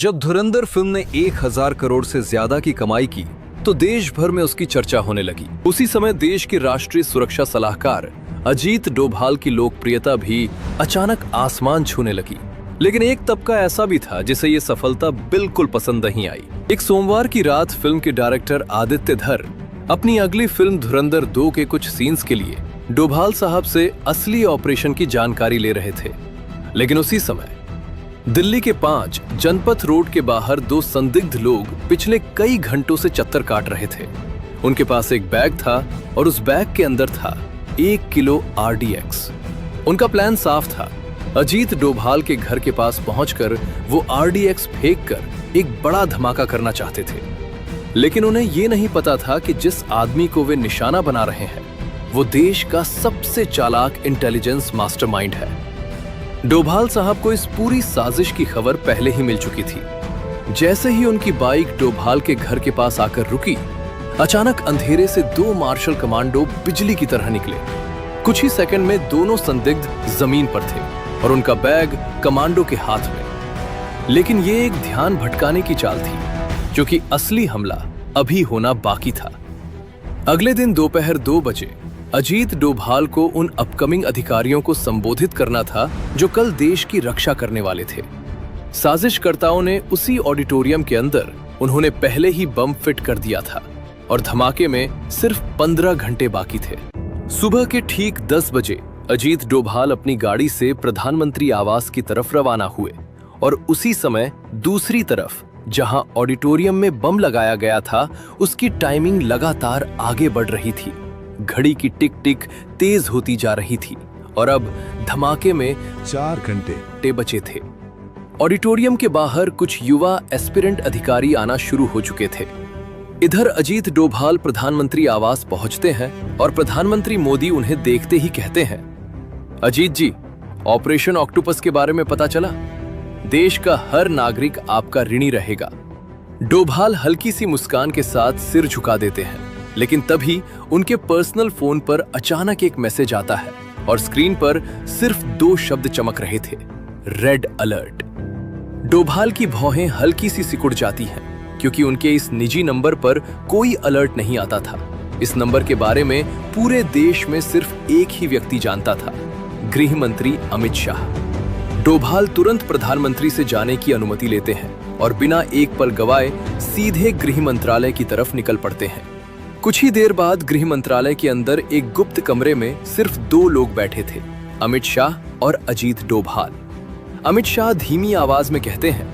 जब धुरंधर फिल्म ने 1000 करोड़ से ज्यादा की कमाई की तो देश भर में उसकी चर्चा होने लगी। उसी समय देश के राष्ट्रीय सुरक्षा सलाहकार अजीत डोभाल की लोकप्रियता भी अचानक आसमान छूने लगी। लेकिन एक तबका ऐसा भी था जिसे ये सफलता बिल्कुल पसंद नहीं आई। एक सोमवार की रात फिल्म के डायरेक्टर आदित्य धर अपनी अगली फिल्म धुरंधर 2 के कुछ सीन्स के लिए डोभाल साहब से असली ऑपरेशन की जानकारी ले रहे थे। लेकिन उसी समय दिल्ली के 5 जनपथ रोड के बाहर 2 संदिग्ध लोग पिछले कई घंटों से चक्कर काट रहे थे। उनके पास एक बैग था और उस बैग के अंदर था 1 किलो RDX। उनका प्लान साफ था, अजीत डोभाल के घर के पास पहुंचकर वो RDX फेंककर एक बड़ा धमाका करना चाहते थे। लेकिन उन्हें ये नहीं पता था कि जिस आदमी को वे निशाना बना रहे हैं वो देश का सबसे चालाक इंटेलिजेंस मास्टरमाइंड है। डोभाल साहब को इस पूरी साजिश की खबर पहले ही मिल चुकी थी। जैसे ही उनकी बाइक डोभाल के घर के पास आकर रुकी, अचानक अंधेरे से 2 मार्शल कमांडो बिजली की तरह निकले। कुछ ही सेकंड में दोनों संदिग्ध जमीन पर थे और उनका बैग कमांडो के हाथ में। लेकिन ये एक ध्यान भटकाने की चाल थी, क्योंकि असली हमला अभी होना बाकी था। अगले दिन दोपहर 2 बजे अजीत डोभाल को उन अपकमिंग अधिकारियों को संबोधित करना था जो कल देश की रक्षा करने वाले थे। साजिशकर्ताओं ने उसी ऑडिटोरियम के अंदर उन्होंने पहले ही बम फिट कर दिया था और धमाके में सिर्फ 15 घंटे बाकी थे। सुबह के ठीक 10 बजे अजीत डोभाल अपनी गाड़ी से प्रधानमंत्री आवास की तरफ रवाना हुए और उसी समय दूसरी तरफ जहां ऑडिटोरियम में बम लगाया गया था उसकी टाइमिंग लगातार आगे बढ़ रही थी। घड़ी की टिक टिक तेज होती जा रही थी और अब धमाके में 4 घंटे बचे थे। ऑडिटोरियम के बाहर कुछ युवा एस्पिरेंट अधिकारी आना शुरू हो चुके थे। इधर अजीत डोभाल प्रधानमंत्री आवास पहुंचते हैं और प्रधानमंत्री मोदी उन्हें देखते ही कहते हैं, अजीत जी, ऑपरेशन ऑक्टोपस के बारे में पता चला? देश का हर नागरिक आपका ऋणी रहेगा। डोभाल हल्की सी मुस्कान के साथ सिर झुका देते हैं, लेकिन तभी उनके पर्सनल फोन पर अचानक एक मैसेज आता है और स्क्रीन पर सिर्फ 2 शब्द चमक रहे थे, रेड अलर्ट। डोभाल की भौहें हल्की सी सिकुड़ जाती हैं, क्योंकि उनके इस निजी नंबर पर कोई अलर्ट नहीं आता था। इस नंबर के बारे में पूरे देश में सिर्फ एक ही व्यक्ति जानता था, गृह मंत्री अमित शाह। डोभाल तुरंत प्रधानमंत्री से जाने की अनुमति लेते हैं और बिना एक पल गवाए सीधे गृह मंत्रालय की तरफ निकल पड़ते हैं। कुछ ही देर बाद गृह मंत्रालय के अंदर एक गुप्त कमरे में सिर्फ 2 लोग बैठे थे, अमित शाह और अजीत डोभाल। अमित शाह धीमी आवाज में कहते हैं,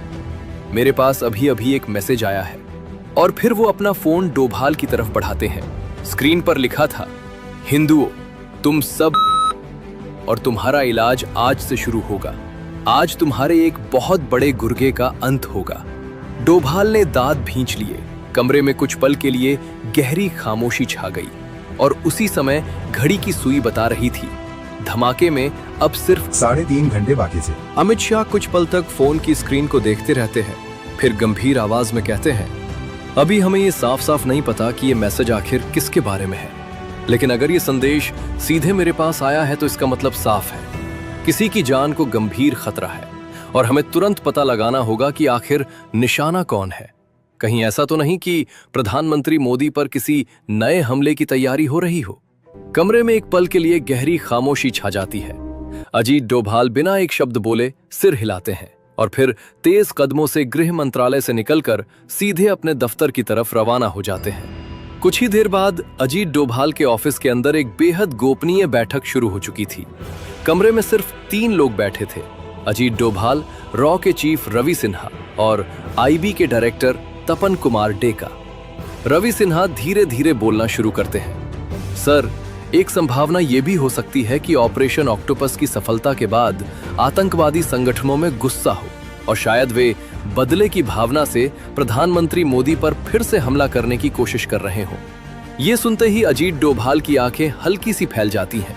मेरे पास अभी अभी एक मैसेज आया है। और फिर वो अपना फोन डोभाल की तरफ बढ़ाते हैं। स्क्रीन पर लिखा था, हिंदुओं, तुम सब और तुम्हारा इलाज आज से शुरू होगा। आज तुम्हारे एक बहुत बड़े गुर्गे का अंत होगा। डोभाल ने दांत भींच लिए। कमरे में कुछ पल के लिए गहरी खामोशी छा गई और उसी समय घड़ी की सुई बता रही थी, धमाके में अब सिर्फ 3.5 घंटे बाकी थे। अमित शाह कुछ पल तक फोन की स्क्रीन को देखते रहते हैं, फिर गंभीर आवाज में कहते हैं, अभी हमें ये साफ साफ नहीं पता कि ये मैसेज आखिर किसके बारे में है, लेकिन अगर ये संदेश सीधे मेरे पास आया है तो इसका मतलब साफ है, किसी की जान को गंभीर खतरा है और हमें तुरंत पता लगाना होगा कि आखिर निशाना कौन है। कहीं ऐसा तो नहीं कि प्रधानमंत्री मोदी पर किसी नए हमले की तैयारी हो रही हो। कमरे में एक पल के लिए गहरी खामोशी छा जाती है। अजीत डोभाल बिना एक शब्द बोले सिर हिलाते हैं और फिर तेज कदमों से गृह मंत्रालय से निकलकर सीधे अपने दफ्तर की तरफ रवाना हो जाते हैं। कुछ ही देर बाद अजीत डोभाल के ऑफिस के अंदर एक बेहद गोपनीय बैठक शुरू हो चुकी थी। कमरे में सिर्फ 3 लोग बैठे थे, अजीत डोभाल, रॉ के चीफ रवि सिन्हा और IB के डायरेक्टर तपन कुमार डेका। रवि सिन्हा धीरे धीरे बोलना शुरू करते हैं, सर, एक संभावना यह भी हो सकती है कि ऑपरेशन ऑक्टोपस की सफलता के बाद आतंकवादी संगठनों में गुस्सा हो और शायद वे बदले की भावना से प्रधानमंत्री मोदी पर फिर से हमला करने की कोशिश कर रहे हों। ये सुनते ही अजीत डोभाल की आंखें हल्की सी फैल जाती हैं।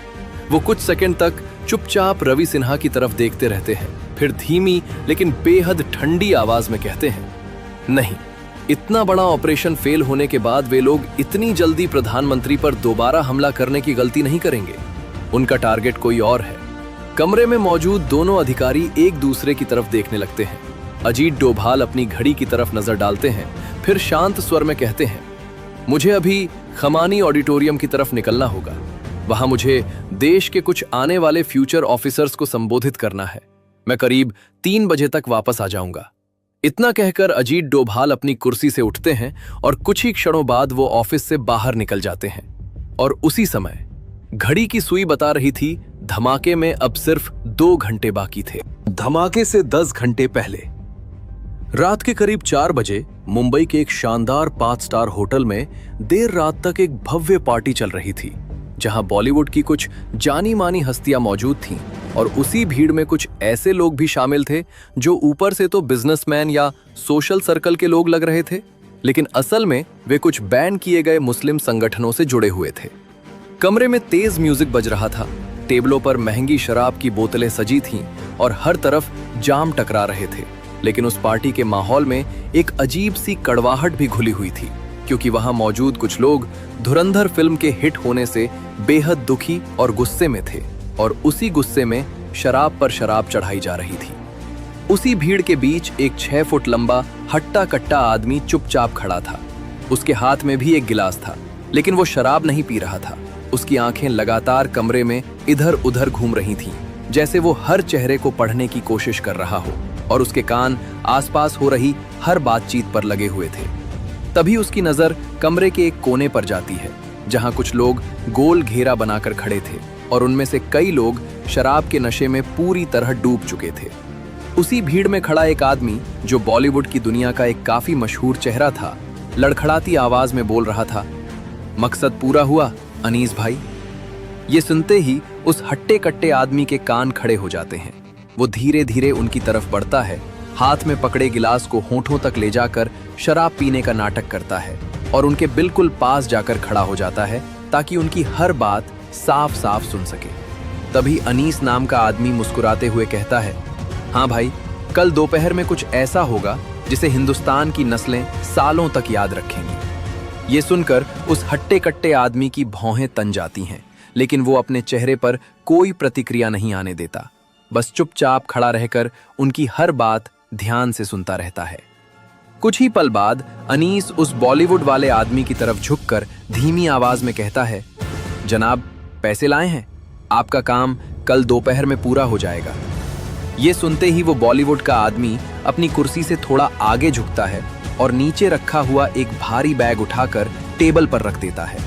वो कुछ सेकंड तक चुपचाप रवि सिन्हा की तरफ देखते रहते हैं, फिर धीमी लेकिन बेहद ठंडी आवाज में कहते हैं, नहीं, इतना बड़ा ऑपरेशन फेल होने के बाद वे लोग इतनी जल्दी प्रधानमंत्री पर दोबारा हमला करने की गलती नहीं करेंगे। उनका टारगेट कोई और है। कमरे में मौजूद दोनों अधिकारी एक दूसरे की तरफ देखने लगते हैं। अजीत डोभाल अपनी घड़ी की तरफ नजर डालते हैं, फिर शांत स्वर में कहते हैं, मुझे अभी खमानी ऑडिटोरियम की तरफ निकलना होगा। वहां मुझे देश के कुछ आने वाले फ्यूचर ऑफिसर्स को संबोधित करना है। मैं करीब 3 बजे तक वापस आ जाऊंगा। इतना कहकर अजीत डोभाल अपनी कुर्सी से उठते हैं और कुछ ही क्षणों बाद वो ऑफिस से बाहर निकल जाते हैं। और उसी समय घड़ी की सुई बता रही थी धमाके में अब सिर्फ 2 घंटे बाकी थे। धमाके से 10 घंटे पहले रात के करीब 4 बजे मुंबई के एक शानदार 5 स्टार होटल में देर रात तक एक भव्य पार्टी चल रही थी, जहां बॉलीवुड की कुछ जानी मानी हस्तियां मौजूद थीं और उसी भीड़ में कुछ ऐसे लोग भी शामिल थे जो ऊपर से तो बिजनेसमैन या सोशल सर्कल के लोग लग रहे थे, लेकिन असल में वे कुछ बैन किए गए मुस्लिम संगठनों से जुड़े हुए थे। कमरे में तेज म्यूजिक बज रहा था, टेबलों पर महंगी शराब की बोतलें सजी थीं और हर तरफ जाम टकरा रहे थे। लेकिन उस पार्टी के माहौल में एक अजीब सी कड़वाहट भी घुली हुई थी, क्योंकि वहां मौजूद कुछ लोग धुरंधर फिल्म के हिट होने से बेहद दुखी और गुस्से में थे और उसी गुस्से में शराब पर शराब चढ़ाई जा रही थी। उसी भीड़ के बीच एक 6 फुट लंबा हट्टा कट्टा आदमी चुपचाप खड़ा था। उसके हाथ में भी एक गिलास था, लेकिन वो शराब नहीं पी रहा था। उसकी आंखें लगातार कमरे में इधर उधर घूम रही थीं, जैसे वो हर चेहरे को पढ़ने की कोशिश कर रहा हो, और उसके कान आसपास हो रही हर बातचीत पर लगे हुए थे। तभी उसकी नजर कमरे के एक कोने पर जाती है, जहां कुछ लोग गोल घेरा बनाकर खड़े थे और उनमें से कई लोग शराब के नशे में पूरी तरह डूब चुके थे। उसी भीड़ में खड़ा एक आदमी, जो बॉलीवुड की दुनिया का एक काफी मशहूर चेहरा था, लड़खड़ाती आवाज में बोल रहा था, मकसद पूरा हुआ अनीस भाई। ये सुनते ही उस हट्टे कट्टे आदमी के कान खड़े हो जाते हैं। वो धीरे धीरे उनकी तरफ बढ़ता है, हाथ में पकड़े गिलास को होठों तक ले जाकर शराब पीने का नाटक करता है और उनके बिल्कुल पास जाकर खड़ा हो जाता है ताकि उनकी हर बात साफ साफ सुन सके। तभी अनीस नाम का आदमी मुस्कुराते हुए कहता है, हाँ भाई, कल दोपहर में कुछ ऐसा होगा जिसे हिंदुस्तान की नस्लें सालों तक याद रखेंगी। ये सुनकर उस हट्टे कट्टे आदमी की भौहें तन जाती हैं, लेकिन वो अपने चेहरे पर कोई प्रतिक्रिया नहीं आने देता, बस चुपचाप खड़ा रहकर उनकी हर बात ध्यान से सुनता रहता है। कुछ ही पल बाद अनीस उस बॉलीवुड वाले आदमी की तरफ झुककर धीमी आवाज में कहता है, जनाब, पैसे लाए हैं, आपका काम कल दोपहर में पूरा हो जाएगा। ये सुनते ही वो बॉलीवुड का आदमी अपनी कुर्सी से थोड़ा आगे झुकता है और नीचे रखा हुआ एक भारी बैग उठाकर टेबल पर रख देता है।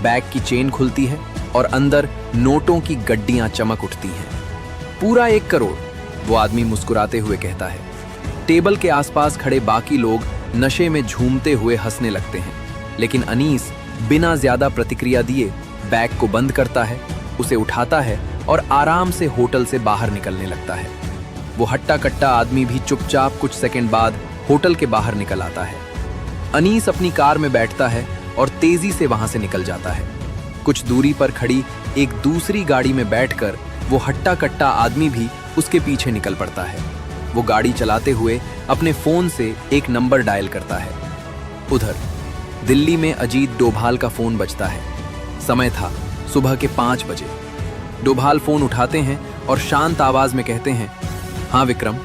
बैग की चेन खुलती है और अंदर नोटों की गड्डियां चमक उठती हैं। पूरा 1 करोड़, वो आदमी मुस्कुराते हुए कहता है। टेबल के आसपास खड़े बाकी लोग नशे में झूमते हुए हंसने लगते हैं, लेकिन अनीस बिना ज्यादा प्रतिक्रिया दिए बैग को बंद करता है, उसे उठाता है और आराम से होटल से बाहर निकलने लगता है। वो हट्टा कट्टा आदमी भी चुपचाप कुछ सेकंड बाद होटल के बाहर निकल आता है। अनीस अपनी कार में बैठता है और तेजी से वहां से निकल जाता है। कुछ दूरी पर खड़ी एक दूसरी गाड़ी में बैठकर वो हट्टा कट्टा आदमी भी उसके पीछे निकल पड़ता है। वो गाड़ी चलाते हुए अपने फोन से एक नंबर डायल करता है। उधर दिल्ली में अजीत डोभाल का फोन बजता है। समय था सुबह के 5 बजे। डोभाल फोन उठाते हैं और शांत आवाज में कहते हैं, हाँ विक्रम।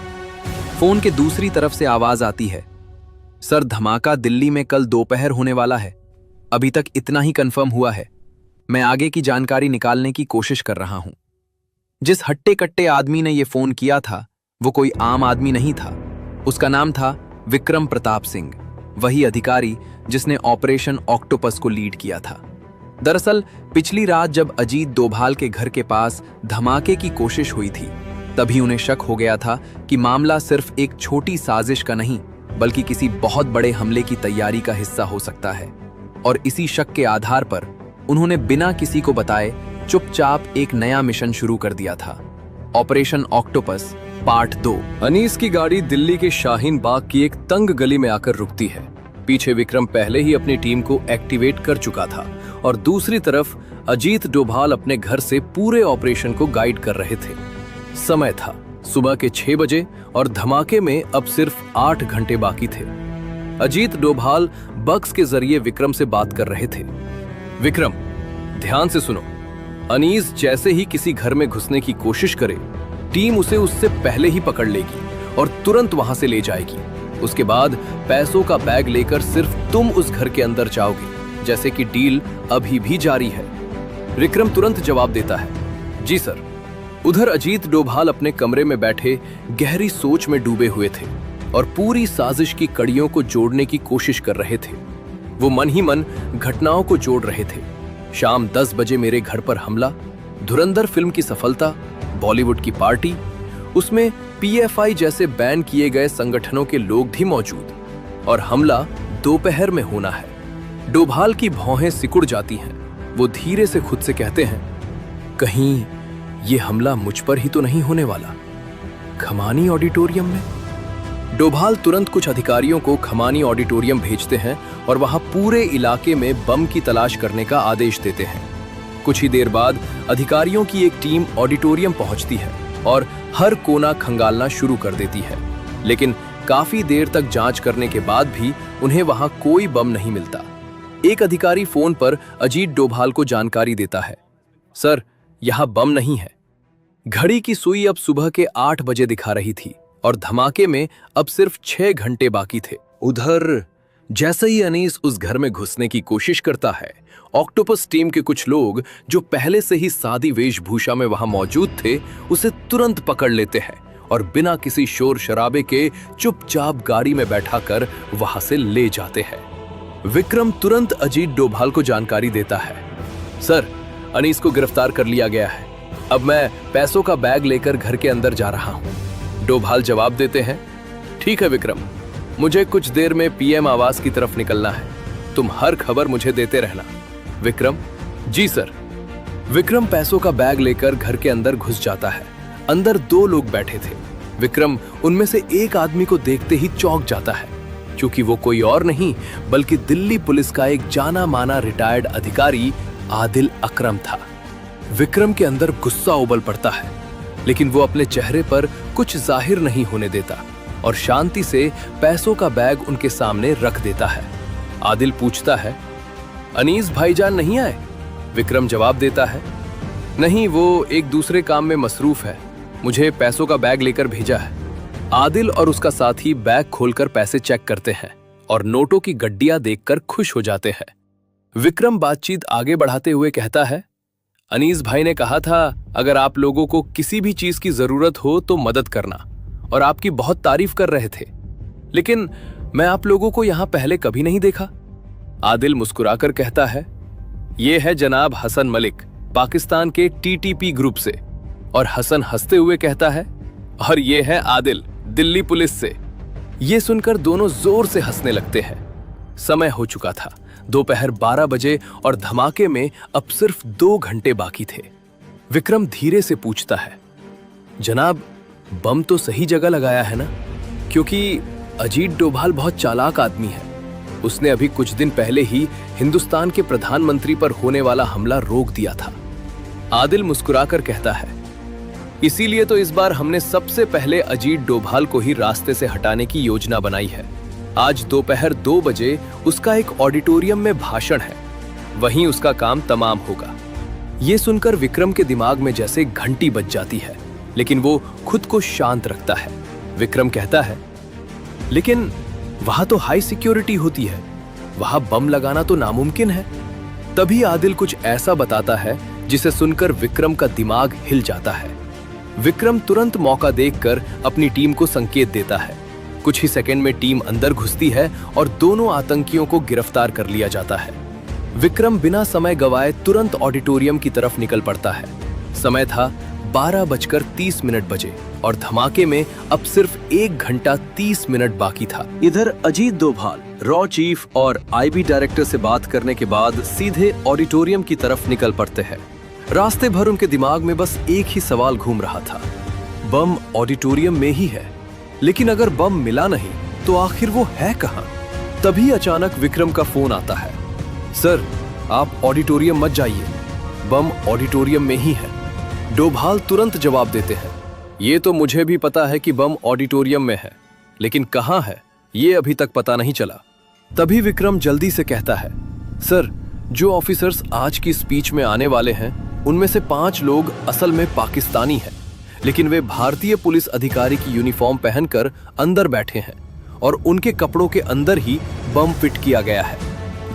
फोन के दूसरी तरफ से आवाज आती है, सर, धमाका दिल्ली में कल दोपहर होने वाला है। अभी तक इतना ही कंफर्म हुआ है। मैं आगे की जानकारी निकालने की कोशिश कर रहा हूं। जिस हट्टे कट्टे आदमी ने यह फोन किया था वो कोई आम आदमी नहीं था। उसका नाम था विक्रम प्रताप सिंह, वही अधिकारी जिसने ऑपरेशन ऑक्टोपस को लीड किया था। दरअसल पिछली रात जब अजीत डोभाल के घर के पास धमाके की कोशिश हुई थी, तभी उन्हें शक हो गया था कि मामला सिर्फ एक छोटी साजिश का नहीं बल्कि किसी बहुत बड़े हमले की तैयारी का हिस्सा हो सकता है। और इसी शक के आधार पर उन्होंने बिना किसी को बताए चुपचाप एक नया मिशन शुरू कर दिया था, ऑपरेशन ऑक्टोपस पार्ट 2। अनीस की गाड़ी दिल्ली के शाहीन बाग की एक तंग गली में आकर रुकती है। पीछे विक्रम पहले ही अपनी टीम को एक्टिवेट कर चुका था और दूसरी तरफ अजीत डोभाल अपने घर से पूरे ऑपरेशन को गाइड कर रहे थे। समय था सुबह के 6 बजे और धमाके में अब सिर्फ 8 घंटे बाकी थे। अजीत डोभाल बक्स के जरिए विक्रम से बात कर रहे थे। विक्रम, ध्यान से सुनो। अनीस जैसे ही किसी घर में घुसने की कोशिश करे, टीम उसे उससे पहले ही पकड़ लेगी और तुरंत वहां से ले जाएगी। उसके बाद पैसों का बैग लेकर सिर्फ तुम उस घर के अंदर जाओगे, जैसे कि डील अभी भी जारी है। विक्रम तुरंत जवाब देता है, जी सर। उधर अजीत डोभाल अपने कमरे में बैठे गहरी सोच में डूबे हुए थे और पूरी साजिश की कड़ियों को जोड़ने की कोशिश कर रहे थे। वो मन ही मन घटनाओं को जोड़ रहे थे। शाम 10 बजे मेरे घर पर हमला, धुरंधर फिल्म की सफलता, बॉलीवुड की पार्टी, उसमें पीएफआई जैसे बैन किए गए संगठनों के लोग भी मौजूद, और हमला दोपहर में होना है। डोभाल की भौहें सिकुड़ जाती हैं। वो धीरे से खुद से कहते हैं, कहीं ये हमला मुझ पर ही तो नहीं होने वाला? खमानी ऑडिटोरियम में? डोभाल तुरंत कुछ अधिकारियों को खमानी ऑडिटोरियम भेजते हैं और वहां पूरे इलाके में बम की तलाश करने का आदेश देते हैं। कुछ ही देर बाद अधिकारियों की एक टीम ऑडिटोरियम पहुंचती है और हर कोना खंगालना शुरू कर देती है, लेकिन काफी देर तक जांच करने के बाद भी उन्हें वहां कोई बम नहीं मिलता। एक अधिकारी फोन पर अजीत डोभाल को जानकारी देता है, सर, यहां बम नहीं है। घड़ी की सुई अब सुबह के 8 बजे दिखा रही थी और धमाके में अब सिर्फ 6 घंटे बाकी थे। उधर जैसे ही अनीस उस घर में घुसने की कोशिश करता है, ऑक्टोपस टीम के कुछ लोग जो पहले से ही सादी वेशभूषा में वहां मौजूद थे, उसे तुरंत पकड़ लेते हैं और बिना किसी शोर शराबे के चुपचाप गाड़ी में बैठाकर वहां से ले जाते हैं। विक्रम तुरंत अजीत डोभाल को जानकारी देता है, सर, अनीस को गिरफ्तार कर लिया गया है। अब मैं पैसों का बैग लेकर घर के अंदर जा रहा हूं। डोभाल जवाब देते हैं, ठीक है विक्रम, मुझे कुछ देर में पीएम आवास की तरफ निकलना है। तुम हर खबर मुझे देते रहना। विक्रम, जी सर। विक्रम पैसों का बैग लेकर घर के अंदर घुस जाता है। अंदर 2 लोग बैठे थे। विक्रम उनमें से एक आदमी को देखते ही चौंक जाता है, क्योंकि वो कोई और नहीं बल्कि दिल्ली पुलिस का एक जाना माना रिटायर्ड अधिकारी आदिल अकरम था। विक्रम के अंदर गुस्सा उबल पड़ता है, लेकिन वो अपने चेहरे पर कुछ जाहिर नहीं होने देता और शांति से पैसों का बैग उनके सामने रख देता है। आदिल पूछता है, अनीस भाईजान नहीं आए? विक्रम जवाब देता है, नहीं, वो एक दूसरे काम में मसरूफ है। मुझे पैसों का बैग लेकर भेजा है। आदिल और उसका साथी बैग खोलकर पैसे चेक करते हैं और नोटों की गड्डियां देखकर खुश हो जाते हैं। विक्रम बातचीत आगे बढ़ाते हुए कहता है, अनीस भाई ने कहा था अगर आप लोगों को किसी भी चीज की जरूरत हो तो मदद करना, और आपकी बहुत तारीफ कर रहे थे, लेकिन मैं आप लोगों को यहां पहले कभी नहीं देखा। आदिल मुस्कुराकर कहता है, ये है जनाब हसन मलिक, पाकिस्तान के टीटीपी ग्रुप से। और हसन हंसते हुए कहता है, और ये है आदिल, दिल्ली पुलिस से। ये सुनकर दोनों जोर से हंसने लगते हैं। समय हो चुका था, दोपहर 12 बजे, और धमाके में अब सिर्फ 2 घंटे बाकी थे। विक्रम धीरे से पूछता है, जनाब, बम तो सही जगह लगाया है ना? क्योंकि अजीत डोभाल बहुत चालाक आदमी है। उसने अभी कुछ दिन पहले ही हिंदुस्तान के प्रधानमंत्री पर होने वाला हमला रोक दिया था। आदिल मुस्कुराकर कहता है, इसीलिए तो इस बार हमने सबसे पहले अजीत डोभाल को ही रास्ते से हटाने की योजना बनाई है। आज दोपहर 2 बजे उसका एक ऑडिटोरियम में भाषण है, वहीं उसका काम तमाम होगा। ये सुनकर विक्रम के दिमाग में जैसे घंटी बज जाती है, लेकिन वो खुद को शांत रखता है। विक्रम कहता है, लेकिन वहां तो हाई सिक्योरिटी होती है, वहां बम लगाना तो नामुमकिन है। तभी आदिल कुछ ऐसा बताता है जिसे सुनकर विक्रम का दिमाग हिल जाता है। विक्रम तुरंत मौका देखकर अपनी टीम को संकेत देता है। कुछ ही सेकंड में टीम अंदर घुसती है और दोनों आतंकियों को गिरफ्तार कर लिया जाता है। विक्रम बिना समय गवाए तुरंत ऑडिटोरियम की तरफ निकल पड़ता है। समय था 12:30 बजे और धमाके में अब सिर्फ 1 घंटा 30 मिनट बाकी था। इधर अजीत डोभाल रॉ चीफ और आईबी डायरेक्टर से बात करने के बाद सीधे ऑडिटोरियम की तरफ निकल पड़ते हैं। रास्ते भर उनके दिमाग में बस एक ही सवाल घूम रहा था, बम ऑडिटोरियम में ही है, लेकिन अगर बम मिला नहीं तो आखिर वो है कहां? तभी अचानक विक्रम का फोन आता है, सर, आप ऑडिटोरियम मत जाइए, बम ऑडिटोरियम में ही है। डोभाल तुरंत जवाब देते हैं, ये तो मुझे भी पता है कि बम ऑडिटोरियम में है, लेकिन कहां है ये अभी तक पता नहीं चला। तभी विक्रम जल्दी से कहता है, सर, जो ऑफिसर्स आज की स्पीच में आने वाले हैं उनमें से 5 लोग असल में पाकिस्तानी हैं, लेकिन वे भारतीय पुलिस अधिकारी की यूनिफॉर्म पहनकर अंदर बैठे हैं और उनके कपड़ों के अंदर ही बम फिट किया गया है।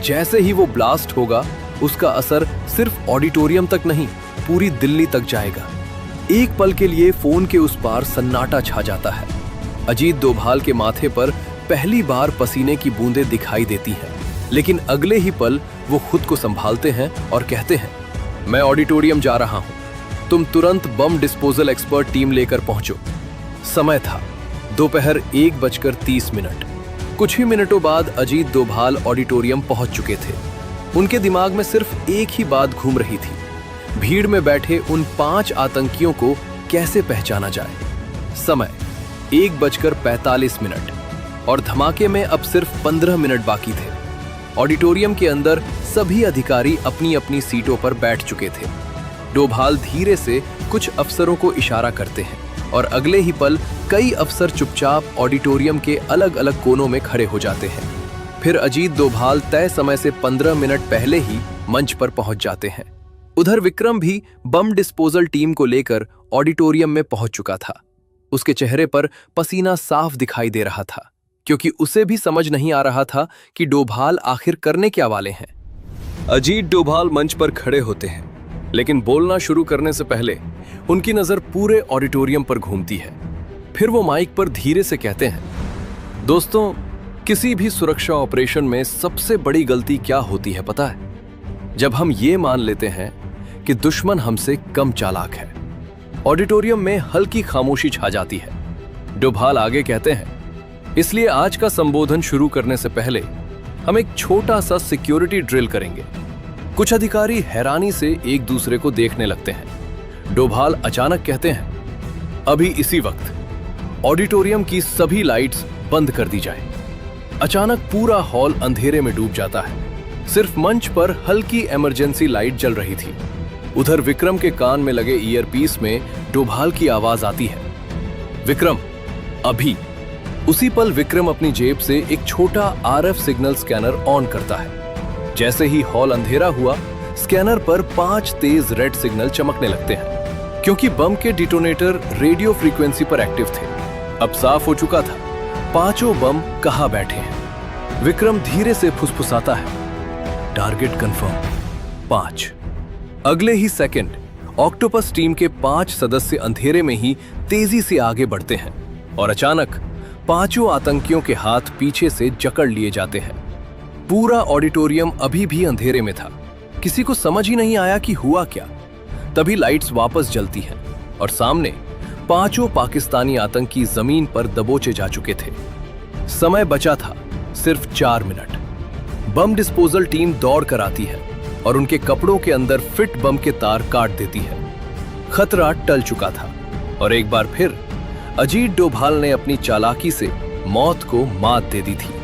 जैसे ही वो ब्लास्ट होगा, उसका असर सिर्फ ऑडिटोरियम तक नहीं, पूरी दिल्ली तक जाएगा। एक पल के लिए फोन के उस पार सन्नाटा छा जाता है। अजीत डोभाल के माथे पर पहली बार पसीने की बूंदें दिखाई देती हैं, लेकिन अगले ही पल वो खुद को संभालते हैं और कहते हैं, मैं ऑडिटोरियम जा रहा हूं, तुम तुरंत बम डिस्पोजल एक्सपर्ट टीम लेकर पहुंचो। समय था दोपहर 1:30। कुछ ही मिनटों बाद अजीत डोभाल ऑडिटोरियम पहुंच चुके थे। उनके दिमाग में सिर्फ एक ही बात घूम रही थी, भीड़ में बैठे उन 5 आतंकियों को कैसे पहचाना जाए। समय 1:45 और धमाके में अब सिर्फ 15 मिनट बाकी थे। ऑडिटोरियम के अंदर सभी अधिकारी अपनी अपनी सीटों पर बैठ चुके थे। डोभाल धीरे से कुछ अफसरों को इशारा करते हैं और अगले ही पल कई अफसर चुपचाप ऑडिटोरियम के अलग अलग कोनों में खड़े हो जाते हैं। फिर अजीत डोभाल तय समय से 15 मिनट पहले ही मंच पर पहुंच जाते हैं। उधर विक्रम भी बम डिस्पोजल टीम को लेकर ऑडिटोरियम में पहुंच चुका था। उसके चेहरे पर पसीना साफ दिखाई दे रहा था, क्योंकि उसे भी समझ नहीं आ रहा था कि डोभाल आखिर करने क्या वाले हैं। अजीत डोभाल मंच पर खड़े होते हैं, लेकिन बोलना शुरू करने से पहले उनकी नजर पूरे ऑडिटोरियम पर घूमती है। फिर वो माइक पर धीरे से कहते हैं, दोस्तों, किसी भी सुरक्षा ऑपरेशन में सबसे बड़ी गलती क्या होती है पता है? जब हम ये मान लेते हैं कि दुश्मन हमसे कम चालाक है। ऑडिटोरियम में हल्की खामोशी छा जाती है। डोभाल आगे कहते हैं, इसलिए आज का संबोधन शुरू करने से पहले हम एक छोटा सा सिक्योरिटी ड्रिल करेंगे। कुछ अधिकारी हैरानी से एक दूसरे को देखने लगते हैं। डोभाल अचानक कहते हैं, अभी इसी वक्त ऑडिटोरियम की सभी लाइट्स बंद कर दी जाए। अचानक पूरा हॉल अंधेरे में डूब जाता है। सिर्फ मंच पर हल्की इमरजेंसी लाइट जल रही थी। उधर विक्रम के कान में लगे ईयरपीस में डोभाल की आवाज आती है, विक्रम, अभी। उसी पल विक्रम अपनी जेब से एक छोटा RF सिग्नल स्कैनर ऑन करता है। जैसे ही हॉल अंधेरा हुआ, स्कैनर पर 5 तेज रेड सिग्नल चमकने लगते हैं, क्योंकि बम के डिटोनेटर रेडियो फ्रीक्वेंसी पर एक्टिव थे। अब साफ हो चुका था, 5 बम कहां बैठे हैं। विक्रम धीरे से फुसफुसाता है, टारगेट कंफर्म, 5। अगले ही सेकंड ऑक्टोपस टीम के 5 सदस्य अंधेरे में ही तेजी से आगे बढ़ते हैं और अचानक 5 आतंकियों के हाथ पीछे से जकड़ लिए जाते हैं। पूरा ऑडिटोरियम अभी भी अंधेरे में था। किसी को समझ ही नहीं आया कि हुआ क्या। तभी लाइट्स वापस जलती हैं और सामने 5 पाकिस्तानी आतंकी जमीन पर दबोचे जा चुके थे। समय बचा था सिर्फ 4 मिनट। बम डिस्पोजल टीम दौड़ कर आती है और उनके कपड़ों के अंदर फिट बम के तार काट देती है। खतरा टल चुका था और एक बार फिर अजीत डोभाल ने अपनी चालाकी से मौत को मात दे दी थी।